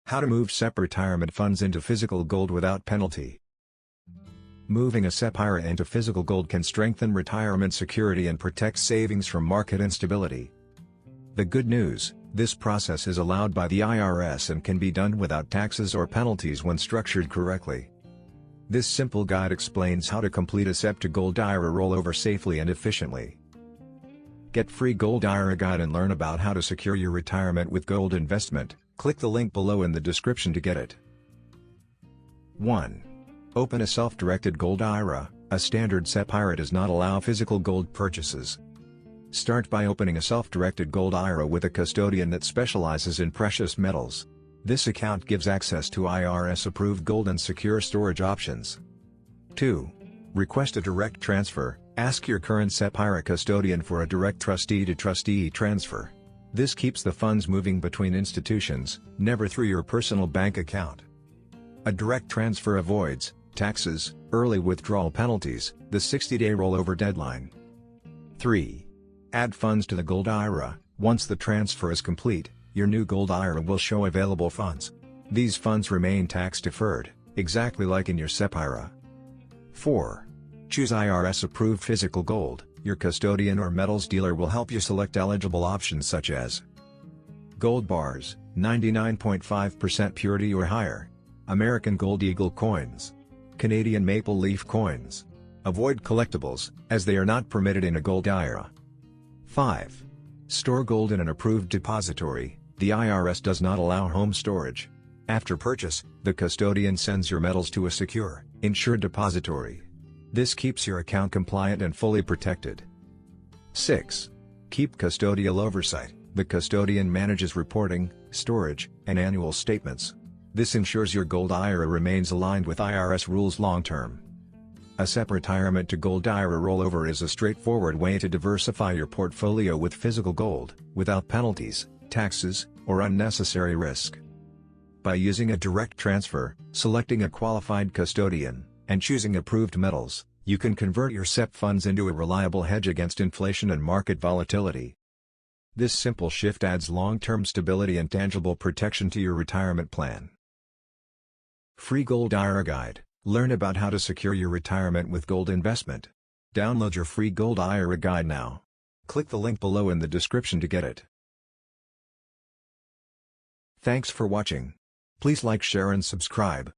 How to move SEP retirement funds into physical gold without penalty. Moving a SEP IRA into physical gold can strengthen retirement security and protect savings from market instability. The good news, this process is allowed by the IRS and can be done without taxes or penalties when structured correctly. This simple guide explains how to complete a SEP to Gold IRA rollover safely and efficiently. Get free Gold IRA guide and learn about how to secure your retirement with gold investment. Click the link below in the description to get it. 1. Open a self-directed Gold IRA. A standard SEP IRA does not allow physical gold purchases. Start by opening a self-directed Gold IRA with a custodian that specializes in precious metals. This account gives access to IRS-approved gold and secure storage options. 2. Request a direct transfer. Ask your current SEP IRA custodian for a direct trustee-to-trustee transfer. This keeps the funds moving between institutions, never through your personal bank account. A direct transfer avoids taxes, early withdrawal penalties, the 60-day rollover deadline. 3. Add funds to the Gold IRA. Once the transfer is complete, your new Gold IRA will show available funds. These funds remain tax-deferred, exactly like in your SEP IRA. 4. Choose IRS-approved physical gold. Your custodian or metals dealer will help you select eligible options such as gold bars, 99.5% purity or higher, American Gold Eagle coins, Canadian Maple Leaf coins. Avoid collectibles, as they are not permitted in a Gold IRA. 5. Store gold in an approved depository. The IRS does not allow home storage. After purchase, the custodian sends your metals to a secure, insured depository. This keeps your account compliant and fully protected. 6. Keep custodial oversight. The custodian manages reporting, storage, and annual statements. This ensures your Gold IRA remains aligned with IRS rules long-term. A SEP retirement to Gold IRA rollover is a straightforward way to diversify your portfolio with physical gold, without penalties, taxes, or unnecessary risk. By using a direct transfer, selecting a qualified custodian, and choosing approved metals, you can convert your SEP funds into a reliable hedge against inflation and market volatility. This simple shift adds long-term stability and tangible protection to your retirement plan. Free Gold IRA Guide. Learn about how to secure your retirement with gold investment. Download your free Gold IRA Guide now. Click the link below in the description to get it. Thanks for watching. Please like, share and subscribe.